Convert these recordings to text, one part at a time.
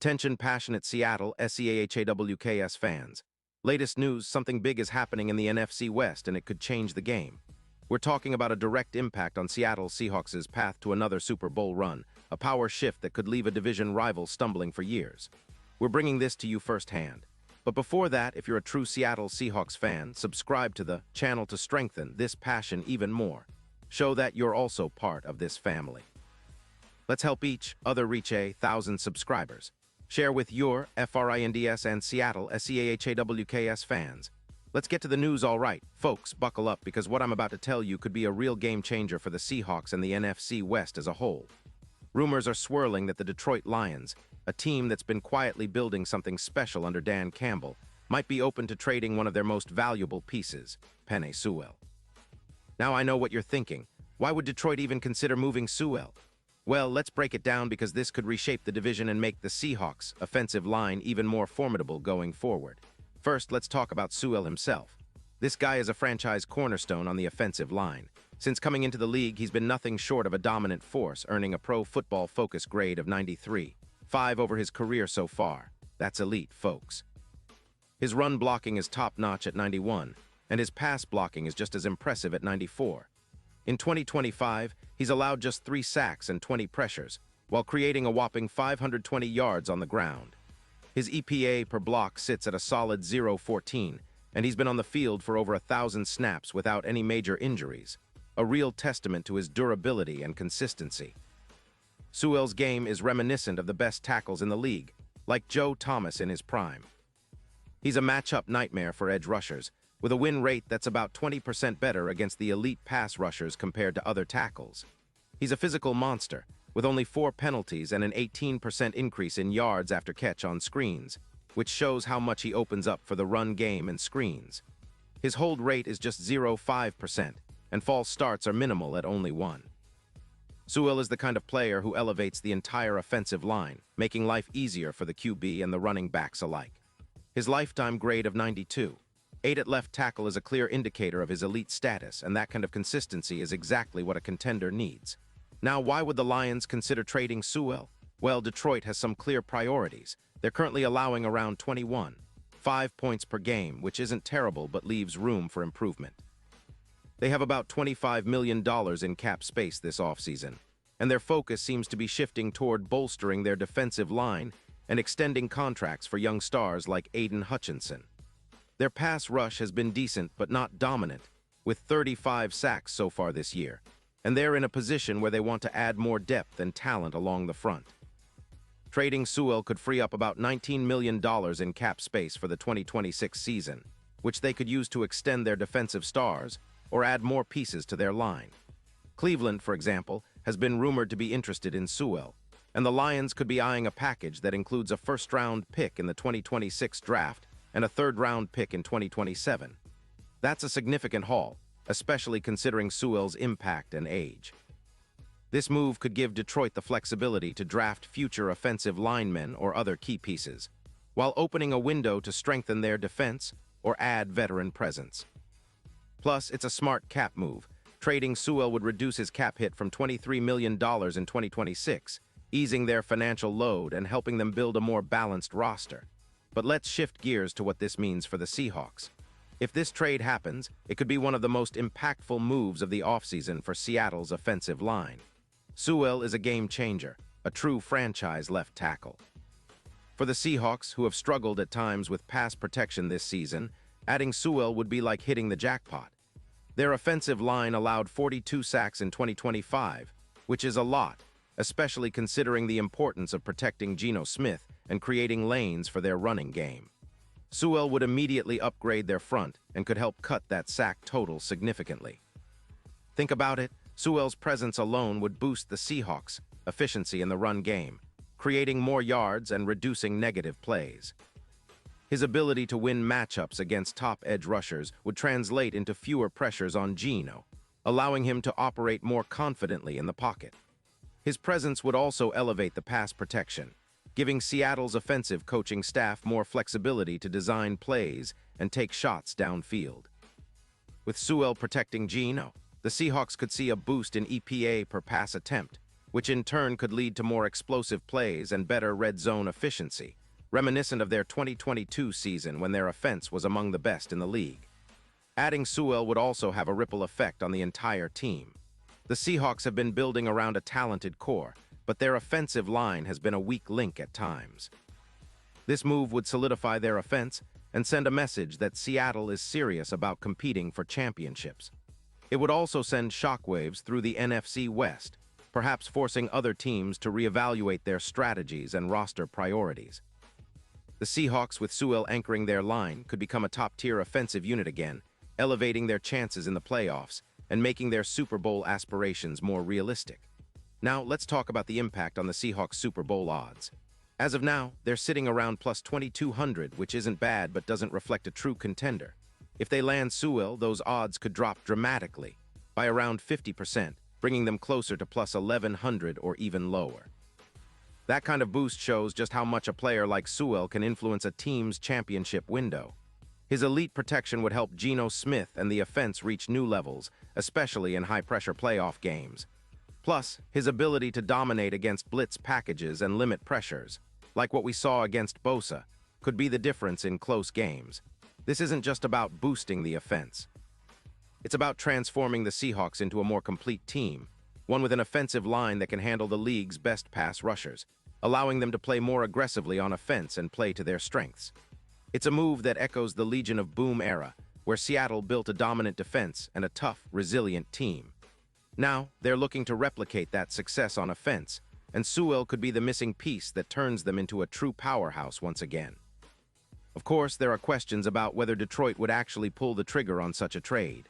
Attention passionate Seattle SEAHAWKS fans. Latest news, something big is happening in the NFC West and it could change the game. We're talking about a direct impact on Seattle Seahawks' path to another Super Bowl run, a power shift that could leave a division rival stumbling for years. We're bringing this to you firsthand. But before that, if you're a true Seattle Seahawks fan, subscribe to the channel to strengthen this passion even more. Show that you're also part of this family. Let's help each other reach 1,000 subscribers. Share with your FRINDS and Seattle SEAHAWKS fans. Let's get to the news. All right, folks, buckle up because what I'm about to tell you could be a real game changer for the Seahawks and the NFC West as a whole. Rumors are swirling that the Detroit Lions, a team that's been quietly building something special under Dan Campbell, might be open to trading one of their most valuable pieces, Penei Sewell. Now I know what you're thinking. Why would Detroit even consider moving Sewell? Well, let's break it down because this could reshape the division and make the Seahawks' offensive line even more formidable going forward. First, let's talk about Sewell himself. This guy is a franchise cornerstone on the offensive line. Since coming into the league, he's been nothing short of a dominant force, earning a Pro Football Focus grade of 93.5 over his career so far. That's elite, folks. His run blocking is top-notch at 91, and his pass blocking is just as impressive at 94. In 2025, he's allowed just 3 sacks and 20 pressures, while creating a whopping 520 yards on the ground. His EPA per block sits at a solid 0.14, and he's been on the field for over 1,000 snaps without any major injuries, a real testament to his durability and consistency. Sewell's game is reminiscent of the best tackles in the league, like Joe Thomas in his prime. He's a matchup nightmare for edge rushers, with a win rate that's about 20% better against the elite pass rushers compared to other tackles. He's a physical monster, with only 4 penalties and an 18% increase in yards after catch on screens, which shows how much he opens up for the run game and screens. His hold rate is just 0.5%, and false starts are minimal at only 1. Sewell is the kind of player who elevates the entire offensive line, making life easier for the QB and the running backs alike. His lifetime grade of 92. 8 at left tackle is a clear indicator of his elite status, and that kind of consistency is exactly what a contender needs. Now, why would the Lions consider trading Sewell? Well, Detroit has some clear priorities. They're currently allowing around 21.5 points per game, which isn't terrible but leaves room for improvement. They have about $25 million in cap space this offseason, and their focus seems to be shifting toward bolstering their defensive line and extending contracts for young stars like Aiden Hutchinson. Their pass rush has been decent but not dominant, with 35 sacks so far this year, and they're in a position where they want to add more depth and talent along the front. Trading Sewell could free up about $19 million in cap space for the 2026 season, which they could use to extend their defensive stars or add more pieces to their line. Cleveland, for example, has been rumored to be interested in Sewell, and the Lions could be eyeing a package that includes a first-round pick in the 2026 draft and a third-round pick in 2027. That's a significant haul, especially considering Sewell's impact and age. This move could give Detroit the flexibility to draft future offensive linemen or other key pieces, while opening a window to strengthen their defense or add veteran presence. Plus, it's a smart cap move. Trading Sewell would reduce his cap hit from $23 million in 2026, easing their financial load and helping them build a more balanced roster. But let's shift gears to what this means for the Seahawks. If this trade happens, it could be one of the most impactful moves of the offseason for Seattle's offensive line. Sewell is a game changer, a true franchise left tackle. For the Seahawks, who have struggled at times with pass protection this season, adding Sewell would be like hitting the jackpot. Their offensive line allowed 42 sacks in 2025, which is a lot, especially considering the importance of protecting Geno Smith and creating lanes for their running game. Sewell would immediately upgrade their front and could help cut that sack total significantly. Think about it, Sewell's presence alone would boost the Seahawks' efficiency in the run game, creating more yards and reducing negative plays. His ability to win matchups against top edge rushers would translate into fewer pressures on Geno, allowing him to operate more confidently in the pocket. His presence would also elevate the pass protection, giving Seattle's offensive coaching staff more flexibility to design plays and take shots downfield. With Sewell protecting Geno, the Seahawks could see a boost in EPA per pass attempt, which in turn could lead to more explosive plays and better red zone efficiency, reminiscent of their 2022 season when their offense was among the best in the league. Adding Sewell would also have a ripple effect on the entire team. The Seahawks have been building around a talented core, but their offensive line has been a weak link at times. This move would solidify their offense and send a message that Seattle is serious about competing for championships. It would also send shockwaves through the NFC West, perhaps forcing other teams to reevaluate their strategies and roster priorities. The Seahawks, with Sewell anchoring their line, could become a top-tier offensive unit again, elevating their chances in the playoffs and making their Super Bowl aspirations more realistic. Now, let's talk about the impact on the Seahawks' Super Bowl odds. As of now, they're sitting around plus 2,200, which isn't bad but doesn't reflect a true contender. If they land Sewell, those odds could drop dramatically, by around 50%, bringing them closer to plus 1,100 or even lower. That kind of boost shows just how much a player like Sewell can influence a team's championship window. His elite protection would help Geno Smith and the offense reach new levels, especially in high-pressure playoff games. Plus, his ability to dominate against blitz packages and limit pressures, like what we saw against Bosa, could be the difference in close games. This isn't just about boosting the offense. It's about transforming the Seahawks into a more complete team, one with an offensive line that can handle the league's best pass rushers, allowing them to play more aggressively on offense and play to their strengths. It's a move that echoes the Legion of Boom era, where Seattle built a dominant defense and a tough, resilient team. Now, they're looking to replicate that success on offense, and Sewell could be the missing piece that turns them into a true powerhouse once again. Of course, there are questions about whether Detroit would actually pull the trigger on such a trade.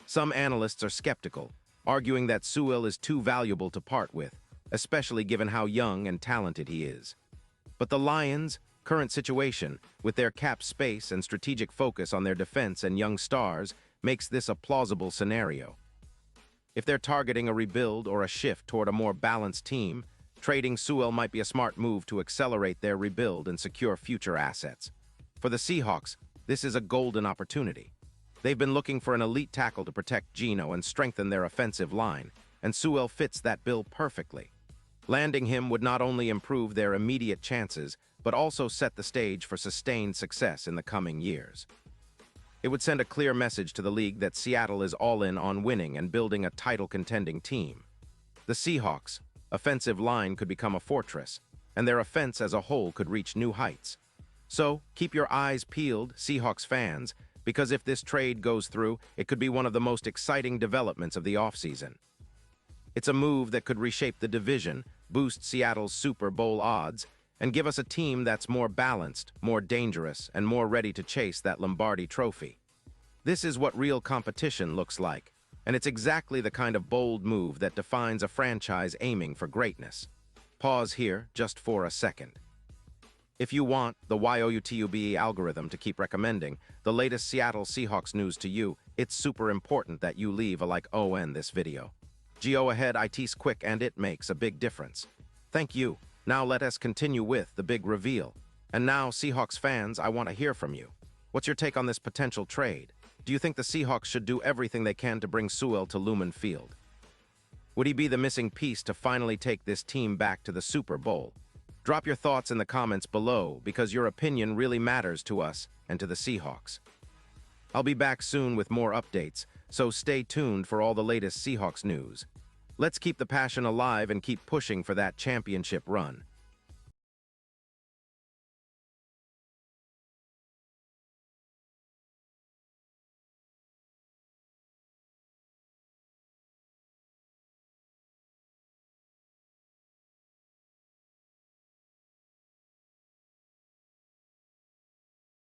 Some analysts are skeptical, arguing that Sewell is too valuable to part with, especially given how young and talented he is. But the Lions' current situation, with their cap space and strategic focus on their defense and young stars, makes this a plausible scenario. If they're targeting a rebuild or a shift toward a more balanced team, trading Sewell might be a smart move to accelerate their rebuild and secure future assets. For the Seahawks, this is a golden opportunity. They've been looking for an elite tackle to protect Geno and strengthen their offensive line, and Sewell fits that bill perfectly. Landing him would not only improve their immediate chances, but also set the stage for sustained success in the coming years. It would send a clear message to the league that Seattle is all in on winning and building a title-contending team. The Seahawks' offensive line could become a fortress, and their offense as a whole could reach new heights. So, keep your eyes peeled, Seahawks fans, because if this trade goes through, it could be one of the most exciting developments of the offseason. It's a move that could reshape the division, boost Seattle's Super Bowl odds, and give us a team that's more balanced, more dangerous, and more ready to chase that Lombardi trophy. This is what real competition looks like, and it's exactly the kind of bold move that defines a franchise aiming for greatness. Pause here just for a second. If you want the YOUTUBE algorithm to keep recommending the latest Seattle Seahawks news to you, it's super important that you leave a like on this video. Go ahead, it's quick and it makes a big difference. Thank you. Now let us continue with the big reveal. And now, Seahawks fans, I want to hear from you. What's your take on this potential trade? Do you think the Seahawks should do everything they can to bring Sewell to Lumen Field? Would he be the missing piece to finally take this team back to the Super Bowl? Drop your thoughts in the comments below, because your opinion really matters to us and to the Seahawks. I'll be back soon with more updates, so stay tuned for all the latest Seahawks news. Let's keep the passion alive and keep pushing for that championship run.